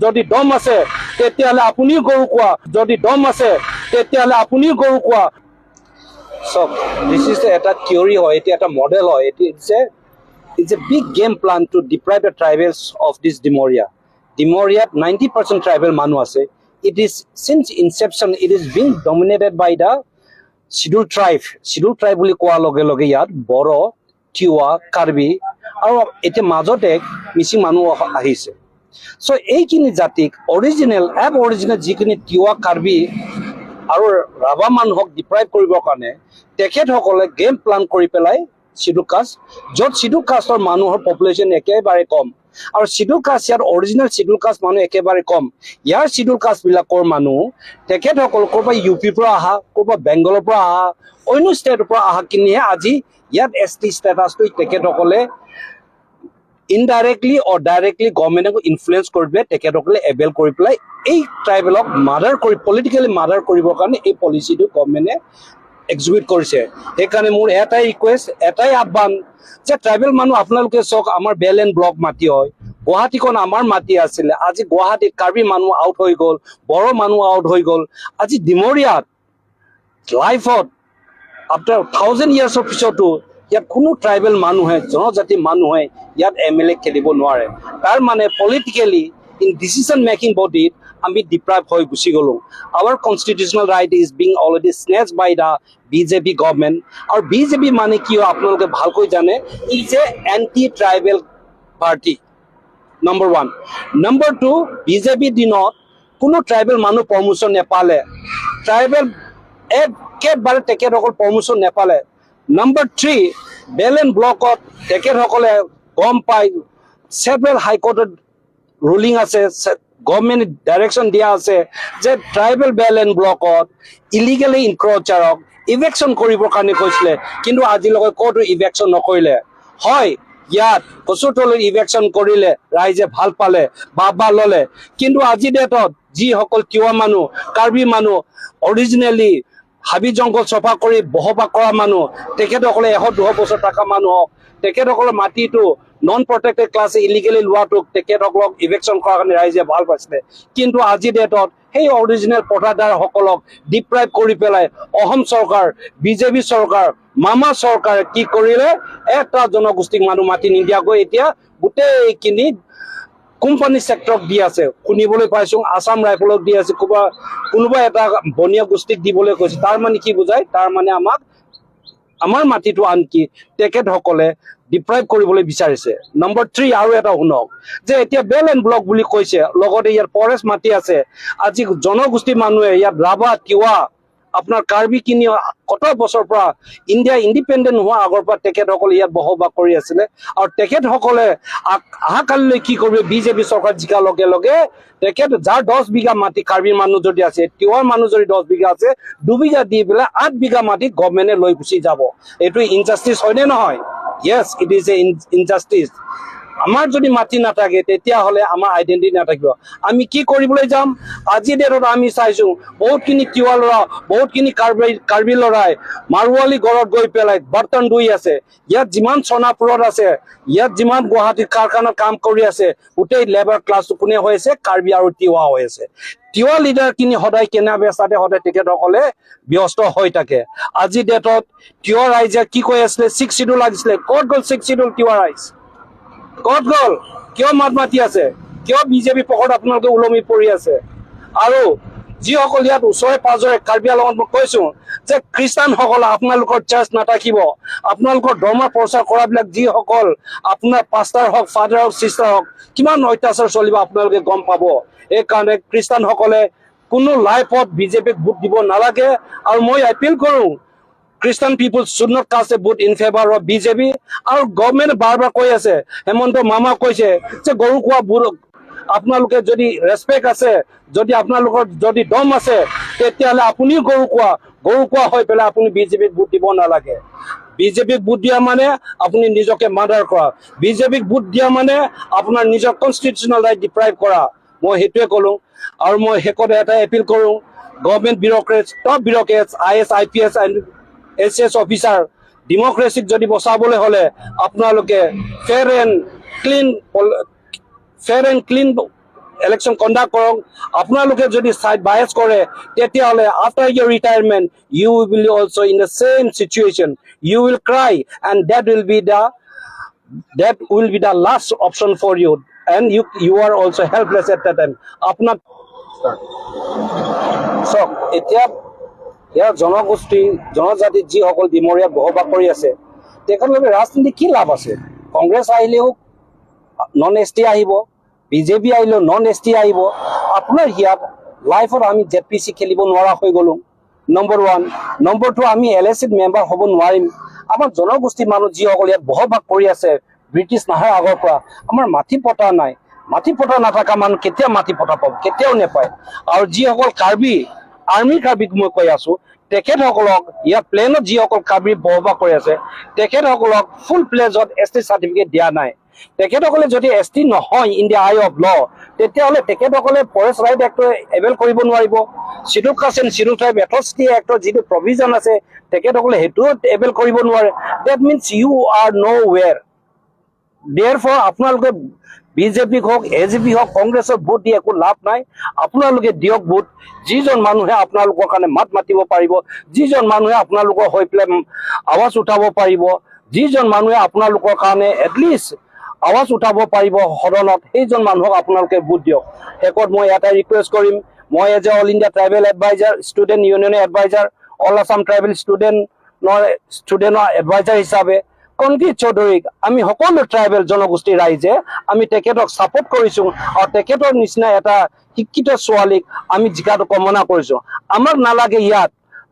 যদি দম আছে তেতিয়াহ'লে আপুনিও গৰু কোৱা, যদি দম আছে তেতিয়াহ'লে আপুনিও গৰু কোৱা। So this is a theory or a model or it's a big game plan to deprive the tribals of this Dimoria. Dimoria 90% tribal manu ase. It is since inception it is being dominated by the scheduled tribe. Scheduled tribe boli koa loge loge yat Boro, Tiwa, Karbi aru ete majote missing manu ahise. So eikini jatik original aboriginal jikini Tiwa, Karbi আৰু ৰাভা মানুহক deprive কৰিবৰ কাৰণে তেখেতসকলে game plan কৰি পেলাই schedule caste, য'ত schedule কাষ্টৰ মানুহৰ population একেবাৰে কম আৰু শিডিউল কাষ্ট ইয়াৰ অৰিজিনেল শিডিউল কাষ্ট মানুহ একেবাৰে কম। ইয়াৰ শিডিউল কাষ্টবিলাকৰ মানুহ তেখেতসকল ক'ৰবাত ইউ পিৰ পৰা অহা, ক'ৰবাত বেংগলৰ পৰা অহা, অন্য ষ্টেটৰ পৰা অহা কিনিহে আজি ইয়াত এছ টি ষ্টেটাছটো তেখেতসকলে ইনডাইৰেক্টলি অৰ ডাইৰেক্টলি গভৰ্ণমেণ্টক ইনফ্লুৱেঞ্চ কৰি পেলাই তেখেতসকলে এভেল কৰি পেলাই এই ট্ৰাইবেলক মাৰ্ডাৰ কৰি পলিটিকেলি মাৰ্ডাৰ কৰিবৰ কাৰণে এই পলিচিটো গভৰ্ণমেণ্টে এক্সিকিউট কৰিছে। সেইকাৰণে মোৰ এটাই ৰিকুৱেষ্ট, এটাই আহ্বান যে ট্ৰাইবেল মানুহ আপোনালোকে চাওক, আমাৰ বেল এণ্ড ব্লক মাটি হয়, গুৱাহাটীখন আমাৰ মাটি আছিলে, আজি গুৱাহাটীত কাৰ্বি মানুহ আউট হৈ গ'ল, বড়ো মানুহ আউট হৈ গ'ল, আজি ডিমৰিয়াত লাইফত আফটাৰ 1000 ইয়াৰ্ছৰ পিছতো ইয়াত কোনো ট্ৰাইবেল মানুহে জনজাতি মানুহে ইয়াত MLA খেলিব নোৱাৰে। তাৰ মানে পলিটিকেলি ইন ডিচিশ্যন মেকিং বডিত আমি ডিপ্ৰাইভ হৈ গুচি গ'লো। Our constitutional right is being already snatch by the BJP government. আৰু BJP মানে কি হয় আপোনালোকে ভালকৈ জানে, is a anti tribal party number 1। Number 2, BJP দিনত কোনো ট্ৰাইবেল মানুহ প্ৰমোশ্যন নেপালে, ট্ৰাইবেল একেবাৰে তেখেতসকল প্ৰমোশ্যন নেপালে। নম্বৰ 3, বেল এণ্ড ব্লকত তেখেতসকলে গম পাই ছেভেৰেল হাইকোৰ্টত ৰুলিং আছে, গভৰ্ণমেণ্ট ডাইৰেকশ্যন দিয়া আছে যে ট্ৰাইবেল বেল এণ্ড ব্লকত ইলিগেলি ইনক্ৰ'চাৰক ইভেকশ্যন কৰিবৰ কাৰণে কৈছিলে, কিন্তু আজিলৈকে ক'তো ইভেকশ্যন নকৰিলে। হয়, ইয়াত কচুতলিত ইভেকশ্যন কৰিলে, ৰাইজে ভাল পালে, বাহ ল'লে, কিন্তু আজি ডেটত যিসকল তিৱা মানুহ, কাৰ্বি মানুহ অৰিজিনেলি হাবি জংঘল চফা কৰি বসবাস কৰা মানুহ, তেখেতসকলে 100-200 বছৰ থকা মানুহক তেখেতসকলৰ মাটিটো নন প্ৰটেক্টেড ক্লাছে ইলিগেলি লোৱাটোক তেখেতসকলক ইভেকশ্যন কৰাৰ কাৰণে ৰাইজে ভাল পাইছিলে, কিন্তু আজি ডেটত সেই অৰিজিনেল পটাদাৰসকলক ডিপ্ৰাইভ কৰি পেলাই অসম চৰকাৰ, BJP চৰকাৰ, মামা চৰকাৰে কি কৰিলে, এটা জনগোষ্ঠীক মানুহ মাতি নিদিয়াকৈ এতিয়া গোটেইখিনি কোম্পানী ছেক্টৰক দি আছে। শুনিবলৈ পাইছোঁ আছাম ৰাইফলক দি আছে, কোনোবা এটা বনীয়া গোষ্ঠীক দিবলৈ কৈছে। তাৰ মানে কি বুজায়, তাৰ মানে আমাৰ মাটিটো আনকি তেখেতসকলে ডিপ্ৰাইভ কৰিবলৈ বিচাৰিছে। নম্বৰ 3 আৰু এটা শুনক, যে এতিয়া বেল এণ্ড ব্লক বুলি কৈছে, লগতে ইয়াত ফৰেষ্ট মাটি আছে। আজি জনগোষ্ঠী মানুহে ইয়াত ৰাভা, তিৱা, আপোনাৰ কাৰ্বি কিনি কত বছৰ পৰা ইণ্ডিয়া ইণ্ডিপেণ্ডেণ্ট হোৱাৰ আগৰ পৰা তেখেতসকলে ইয়াত বসবাস কৰি আছিলে। আৰু তেখেতসকলে অহাকালিলৈ কি কৰিব, BJP চৰকাৰ জিকাৰ লগে লগে তেখেত যাৰ 10 বিঘা মাটি কাৰ্বি মানুহ যদি আছে, তিৱাৰ মানুহ যদি 10 বিঘা আছে, 2 বিঘা দি পেলাই 8 বিঘা মাটি গভৰ্ণমেণ্টে লৈ গুচি যাব। এইটো ইনজাষ্টিচ হয়নে নহয়? য়েছ, ইট ইজ এ ইনজাষ্টিচ। আমাৰ যদি মাটি নাথাকে তেতিয়াহ'লে আমাৰ আইডেণ্টিটি নাথাকিব। আমি কি কৰিবলৈ যাম? আজি ডেটত আমি চাইছোঁ বহুতখিনি তিৱা ল'ৰা, বহুতখিনি কাৰ্বি ল'ৰাই মাৰোৱালী ঘৰত গৈ পেলাই বৰ্তন ধুই আছে। ইয়াত যিমান সোণাপুৰত আছে, ইয়াত যিমান গুৱাহাটীত কাৰখানাত কাম কৰি আছে, গোটেই লেবাৰ ক্লাছটো কোনে হৈ আছে? কাৰ্বি আৰু তিৱা হৈ আছে। তিৱা লিডাৰখিনি সদায় কেনা বেচাতে সদায় তেখেতসকলে ব্যস্ত হৈ থাকে। আজি ডেটত তিৱা ৰাইজে কি কৈ আছিলে? 6 শিডিউল লাগিছিলে। ক'ত গ'ল 6 শিডিউল? তিৱা ৰাইজ ক'ত গ'ল? কিয় মাত মাতি আছে? কিয় BJP পকেট আপোনালোকে ওলমি পৰি আছে? আৰু যিসকল ইয়াত ওচৰে পাজৰে কাৰ্বি আংলঙত মই কৈছোঁ যে খ্ৰীষ্টানসকল আপোনালোকৰ চাৰ্চ নাথাকিব, আপোনালোকৰ ধৰ্ম প্ৰচাৰ কৰাবিলাক যিসকল আপোনাৰ পাষ্টাৰ হওক, ফাদাৰ হওক, চিষ্টাৰ হওক, কিমান অত্যাচাৰ চলিব আপোনালোকে গম পাব। এইকাৰণে খ্ৰীষ্টানসকলে কোনো লাইফত BJPক ভোট দিব নালাগে। আৰু মই এপিল কৰোঁ, Christian people should not cast a vote in favor of BJP. আৰু গভৰ্ণমেণ্টে বাৰ কৈ আছে, হেমন্ত মামা কৈছে যে গৰু খোৱা বুঢ় আপোনালোকে যদি ৰেচপেক্ট আছে, যদি আপোনালোকৰ যদি দম আছে, তেতিয়াহ'লে আপুনিও গৰু খোৱা হৈ পেলাই আপুনি BJPক ভোট দিব নালাগে। BJPক ভোট দিয়া মানে আপুনি নিজকে মাৰ্ডাৰ কৰা, BJPক ভোট দিয়া মানে আপোনাৰ নিজৰ কনষ্টিটিউচনেল ৰাইট ডিপ্ৰাইভ কৰা। মই সেইটোৱে ক'লোঁ। আৰু মই শেষত এটা এপিল কৰোঁ, government bureaucrats, top bureaucrats, IS, IPS and SS officer, ডেমক্ৰেচিক যদি বচাবলৈ হ'লে আপোনালোকে fair and clean election conduct কৰক আপোনালোকে যদি সাইড বায়াস কৰে তেতিয়াহ'লে after your retirement you will also in the same situation you will cry and that will be the last option for you and you are also helpless at the time আপোনাক চাওক এতিয়া ইয়াৰ জনজাতি যিসকল ডিমৰীয়াত বসবাস কৰি আছে তেখেতলোকে ৰাজনীতি কি লাভ আছে কংগ্ৰেছ আহিলেও নন এছ টি আহিব বিজেপি আহিলেও নন এছ টি আহিব আপোনাৰ ইয়াত লাইফত আমি জেপিচি খেলিব নোৱাৰা হৈ গ'লো নম্বৰ 1 নম্বৰ 2 আমি LSC মেম্বাৰ হ'ব নোৱাৰিম আমাৰ জনগোষ্ঠী মানুহ যিসকল ইয়াত বসবাস কৰি আছে ব্ৰিটিছ নাহাৰ আগৰ পৰা আমাৰ মাটি পটা নাই মাটি পটা নাথাকা মানুহ কেতিয়া মাটি পটা পাব কেতিয়াও নেপায় আৰু যিসকল কাৰ্বি আৰ্মি কাৰ্বিক মই কৈ আছো তেখেতসকলক ইয়াত প্লেনত যিসকল কাৰ্বি বসবাস কৰি আছে তেখেতসকলক ফুল প্লেজত ST চাৰ্টিফিকেট দিয়া নাই তেখেতসকলে যদি ST নহয় in the I of law তেতিয়াহ'লে তেখেতসকলে ফৰেষ্ট ৰাইট এক্ট এভেল কৰিব নোৱাৰিব schedule caste and schedule tribe atrocity এক্টৰ যিটো প্ৰভিজন আছে তেখেতসকলে সেইটো এভেল কৰিব নোৱাৰে that means you are nowhere therefore আপোনালোকে বিজেপি হওক AGP হওক কংগ্ৰেছৰ ভোট দি একো লাভ নাই আপোনালোকে দিয়ক ভোট যিজন মানুহে আপোনালোকৰ কাৰণে মাত মাতিব পাৰিব যিজন মানুহে আপোনালোকৰ হৈ পেলাই আৱাজ উঠাব পাৰিব যিজন মানুহে আপোনালোকৰ কাৰণে এটলিষ্ট আৱাজ উঠাব পাৰিব সদনত সেইজন মানুহক আপোনালোকে ভোট দিয়ক শেষত মই এটা ৰিকুৱেষ্ট কৰিম মই as a all India tribal advisor student ইউনিয়নৰ এডভাইজাৰ অল আছাম ট্ৰাইবেল ষ্টুডেণ্টৰ এডভাইজাৰ হিচাপে কনকিত চৌধুৰীক আমি সকলো ট্ৰাইবেল জনগোষ্ঠীৰ ৰাইজে আমি তেখেতক ছাপোৰ্ট কৰিছোঁ আৰু তেখেতৰ নিচিনা এটা শিক্ষিত ছোৱালীক আমি জিকাটো কামনা কৰিছোঁ আমাক নালাগে ইয়াত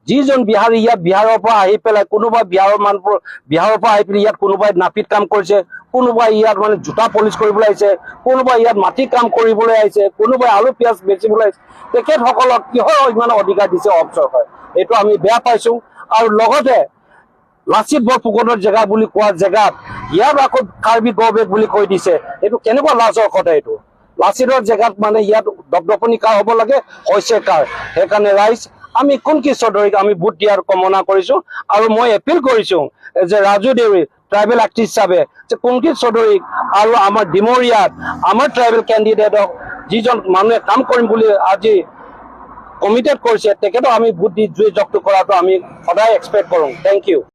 যিজন বিহাৰী ইয়াত বিহাৰৰ পৰা আহি পেলাই কোনোবা বিহাৰৰ মানুহবোৰ বিহাৰৰ পৰা আহি পেলাই ইয়াত কোনোবাই নাপিত কাম কৰিছে কোনোবাই ইয়াত মানে জোতা পলিচ কৰিবলৈ আহিছে কোনোবাই ইয়াত মাটি কাম কৰিবলৈ আহিছে কোনোবাই আলু পিঁয়াজ বেচিবলৈ আহিছে তেখেতসকলক কিহৰ ইমান অধিকাৰ দিছে চৰকাৰে এইটো আমি বেয়া পাইছোঁ আৰু লগতে লাচিত বৰফুকনৰ জেগা বুলি কোৱা জেগাত ইয়াত আকৌ কাৰ্বি গবেক বুলি কৈ দিছে এইটো কেনেকুৱা লাজৰ কথা এইটো লাচিতৰ জেগাত মানে ইয়াত দপদপনি কাৰ হ'ব লাগে হৈছে কাৰ সেইকাৰণে ৰাইজ আমি কনকিত চৌধুৰীক আমি ভোট দিয়াৰ কামনা কৰিছোঁ আৰু মই এপিল কৰিছোঁ যে ৰাজু দেউৰী ট্ৰাইবেল আৰ্টিষ্ট হিচাপে যে কনকিত চৌধুৰীক আৰু আমাৰ ডিমৰীয়াত আমাৰ ট্ৰাইবেল কেণ্ডিডেটক যিজন মানুহে কাম কৰিম বুলি আজি কমিটেড কৰিছে তেখেতক আমি ভোট দি জয়যুক্ত কৰাটো আমি সদায় এক্সপেক্ট কৰোঁ থেংক ইউ